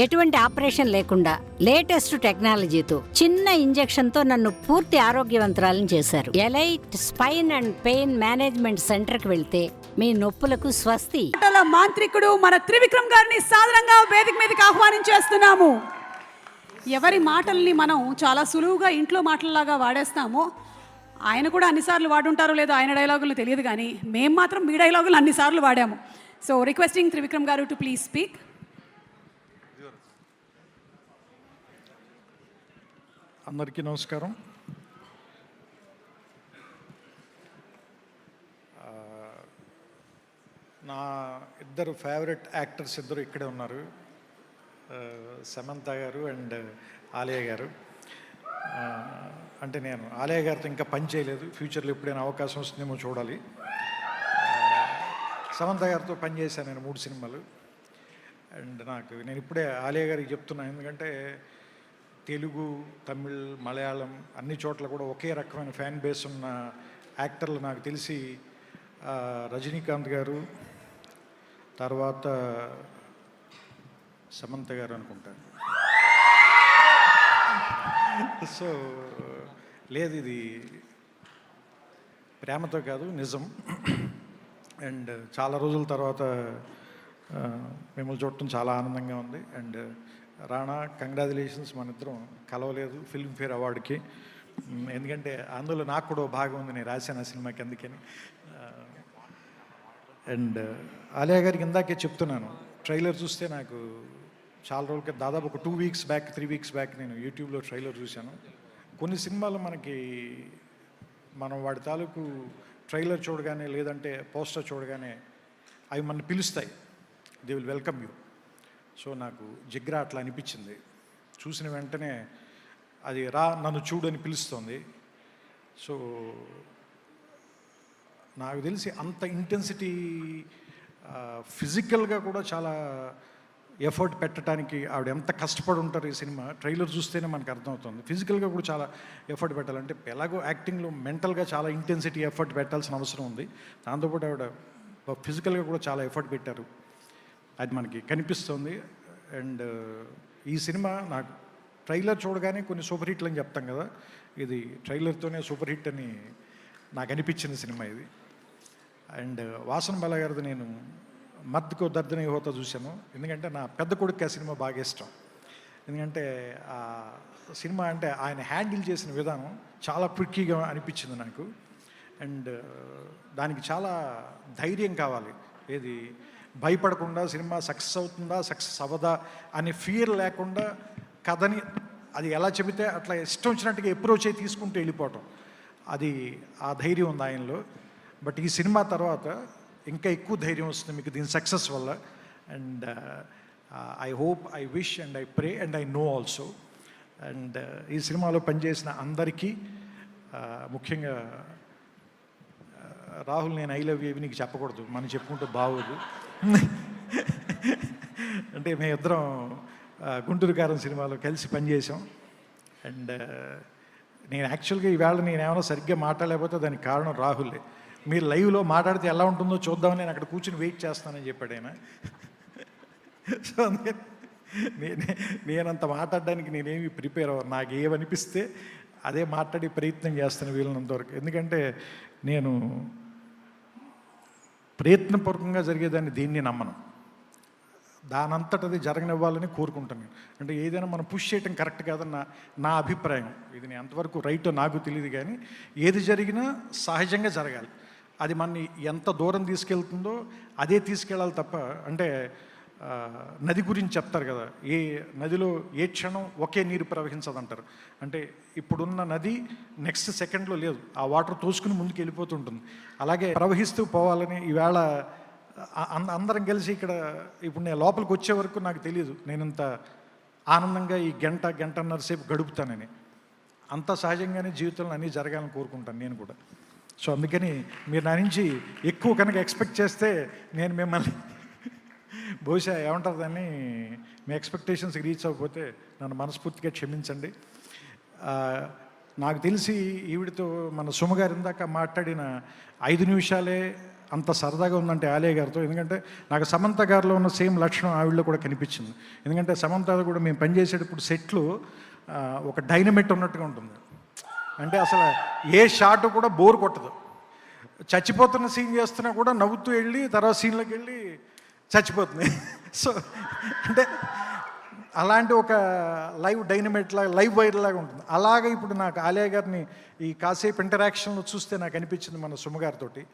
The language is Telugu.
ఎటువంటి ఆపరేషన్ లేకుండా లేటెస్ట్ టెక్నాలజీతో చిన్న ఇంజెక్షన్ తో నన్ను పూర్తి ఆరోగ్యవంతురాలను చేశారు. Elite spine and pain management centre కి వెళ్తే మీ నొప్పులకు స్వస్తి. మాంత్రికుడు మన త్రివిక్రమ్ గారిని సాధారణంగా వేదిక మీదకి ఆహ్వానించేస్తున్నాము. ఎవరి మాటల్ని మనం చాలా సులువుగా ఇంట్లో మాటలలాగా వాడేస్తామో, ఆయన కూడా అన్నిసార్లు వాడుంటారో లేదో ఆయన డైలాగులు తెలియదు, కానీ మేము మాత్రం మీ డైలాగులు అన్నిసార్లు వాడాము. సో రిక్వెస్టింగ్ త్రివిక్రమ్ గారు టు ప్లీజ్ స్పీక్. అందరికీ నమస్కారం. నా ఇద్దరు ఫేవరెట్ యాక్టర్స్ ఇద్దరు ఇక్కడే ఉన్నారు, సమంత గారు అండ్ ఆలియా గారు. అంటే నేను ఆలియా గారితో ఇంకా పని చేయలేదు, ఫ్యూచర్లో ఎప్పుడైనా అవకాశం వస్తుందేమో చూడాలి. సమంత గారితో పని చేశాను నేను 3 సినిమాలు. అండ్ నేను ఇప్పుడే ఆలియా గారికి చెప్తున్నాను, ఎందుకంటే తెలుగు, తమిళ్, మలయాళం అన్ని చోట్ల కూడా ఒకే రకమైన ఫ్యాన్ బేస్ ఉన్న యాక్టర్లు నాకు తెలిసి రజనీకాంత్ గారు, తర్వాత సమంత గారు అనుకుంటాను. సో లేదు, ఇది ప్రేమతో కాదు, నిజం. అండ్ చాలా రోజుల తర్వాత మిమ్మల్ని చూడటం చాలా ఆనందంగా ఉంది. And Rana, congratulations. మన ఇద్దరం కలవలేదు ఫిల్మ్ఫేర్ అవార్డుకి, ఎందుకంటే అందులో నాకు కూడా భాగం ఉంది, నేను రాశాను ఆ సినిమాకి, అందుకని. అండ్ ఆలియా గారికి ఇందాకే చెప్తున్నాను, ట్రైలర్ చూస్తే నాకు చాలా రోజులకి, దాదాపు ఒక 2 వీక్స్ బ్యాక్ 3 వీక్స్ బ్యాక్ నేను యూట్యూబ్లో ట్రైలర్ చూశాను. కొన్ని సినిమాలు మనం వాడి తాలూకు ట్రైలర్ చూడగానే, లేదంటే పోస్టర్ చూడగానే అవి మన పిలుస్తాయి, they will welcome you. So నాకు జిగ్రా అట్లా అనిపించింది. చూసిన వెంటనే అది నన్ను చూడని పిలుస్తుంది. సో నాకు తెలిసి అంత ఇంటెన్సిటీ, ఫిజికల్గా కూడా చాలా ఎఫర్ట్ పెట్టడానికి ఆవిడ ఎంత కష్టపడి ఉంటారు ఈ సినిమా ట్రైలర్ చూస్తేనే మనకు అర్థమవుతుంది. ఫిజికల్గా కూడా చాలా ఎఫర్ట్ పెట్టాలంటే, ఎలాగో యాక్టింగ్లో మెంటల్గా చాలా ఇంటెన్సిటీ ఎఫర్ట్ పెట్టాల్సిన అవసరం ఉంది. దాంతోపాటు ఆవిడ ఫిజికల్గా కూడా చాలా ఎఫర్ట్ పెట్టారు, అది మనకి కనిపిస్తుంది. అండ్ ఈ సినిమా నాకు ట్రైలర్ చూడగానే కొన్ని సూపర్ హిట్లు అని చెప్తాం కదా, ఇది ట్రైలర్తోనే సూపర్ హిట్ అని నాకు అనిపించిన సినిమా ఇది. అండ్ వాసన్ బాల గారిది నేను మద్దుకో దర్దన హోతా చూశాను, ఎందుకంటే నా పెద్ద కొడుకు ఆ సినిమా బాగా ఇష్టం. ఎందుకంటే ఆ సినిమా అంటే ఆయన హ్యాండిల్ చేసిన విధానం చాలా ట్రిక్కీగా అనిపించింది నాకు. అండ్ దానికి చాలా ధైర్యం కావాలి, ఏది భయపడకుండా సినిమా సక్సెస్ అవుతుందా సక్సెస్ అవ్వదా అనే ఫియర్ లేకుండా కథని అది ఎలా చెబితే అట్లా ఇష్టం వచ్చినట్టుగా అప్రోచ్ అయి తీసుకుంటూ వెళ్ళిపోవటం, అది ఆ ధైర్యం ఉంది ఆయనలో. బట్ ఈ సినిమా తర్వాత ఇంకా ఎక్కువ ధైర్యం వస్తుంది మీకు దీని సక్సెస్ వల్ల. And I hope, I wish and I pray and I know also. And ఈ సినిమాలో పనిచేసిన అందరికీ, ముఖ్యంగా రాహుల్, నేను ఐ లవ్ యూ నీకు చెప్పకూడదు, మనం చెప్పుకుంటూ బాగోదు. అంటే మేమిద్దరం గుంటూరు కారం సినిమాలో కలిసి పనిచేసాం. అండ్ నేను యాక్చువల్గా ఈవేళ నేను ఏమైనా సరిగ్గా మాట్లాడలేకపోతే దానికి కారణం రాహులే. మీరు లైవ్లో మాట్లాడితే ఎలా ఉంటుందో చూద్దామని నేను అక్కడ కూర్చుని వెయిట్ చేస్తానని చెప్పాడు ఆయన. సో నేనంత మాట్లాడడానికి నేనేమి ప్రిపేర్ అవ్వను, నాకు ఏమనిపిస్తే అదే మాట్లాడి ప్రయత్నం చేస్తాను వీళ్ళనంతవరకు. ఎందుకంటే నేను ప్రయత్నపూర్వకంగా జరిగేదాన్ని దీన్ని నమ్మను, దానంతటది జరగనివ్వాలని కోరుకుంటాను. అంటే ఏదైనా మనం పుష్ చేయటం కరెక్ట్ కాదని నా అభిప్రాయం. ఇది నేను ఎంతవరకు రైటో నాకు తెలియదు, కానీ ఏది జరిగినా సహజంగా జరగాలి. అది మనని ఎంత దూరం తీసుకెళ్తుందో అదే తీసుకెళ్ళాలి తప్ప, అంటే నది గురించి చెప్తారు కదా, ఏ నదిలో ఏ క్షణం ఒకే నీరు ప్రవహించదంటారు. అంటే ఇప్పుడున్న నది నెక్స్ట్ సెకండ్లో లేదు, ఆ వాటర్ తోసుకుని ముందుకు వెళ్ళిపోతుంటుంది. అలాగే ప్రవహిస్తూ పోవాలని ఈవేళ అందరం కలిసి ఇక్కడ ఇప్పుడు నేను లోపలికి వచ్చే వరకు నాకు తెలియదు నేను ఇంత ఆనందంగా ఈ గంటన్నర సేపు గడుపుతానని. అంత సహజంగానే జీవితంలో అన్నీ జరగాలని కోరుకుంటాను నేను కూడా. సో అందుకని మీరు నా నుంచి ఎక్కువ కనుక ఎక్స్పెక్ట్ చేస్తే నేను మిమ్మల్ని బహుశా ఏమంటారు దాన్ని, మీ ఎక్స్పెక్టేషన్స్కి రీచ్ అవ్వకపోతే నన్ను మనస్ఫూర్తిగా క్షమించండి. నాకు తెలిసి ఈవిడితో మన సుమగారు ఇందాక మాట్లాడిన 5 నిమిషాలే అంత సరదాగా ఉందంటే ఆలియా గారితో, ఎందుకంటే నాకు సమంత గారిలో ఉన్న సేమ్ లక్షణం ఆవిడలో కూడా కనిపించింది. ఎందుకంటే సమంత కూడా మేము పనిచేసేటప్పుడు సెట్లు ఒక డైనమిట్ ఉన్నట్టుగా ఉంటుంది. అంటే అసలు ఏ షాట్ కూడా బోర్ కొట్టదు. చచ్చిపోతున్న సీన్ చేస్తున్నా కూడా నవ్వుతూ వెళ్ళి తర్వాత సీన్లోకి వెళ్ళి చచ్చిపోతుంది. సో అంటే అలాంటి ఒక లైవ్ డైనమైట్ లాగా, లైవ్ వైర్ లాగా ఉంటుంది. అలాగే ఇప్పుడు నాకు ఆలియా గారిని ఈ కాసేపు ఇంటరాక్షన్లో చూస్తే నాకు అనిపించింది మన సుమ గారితోటి.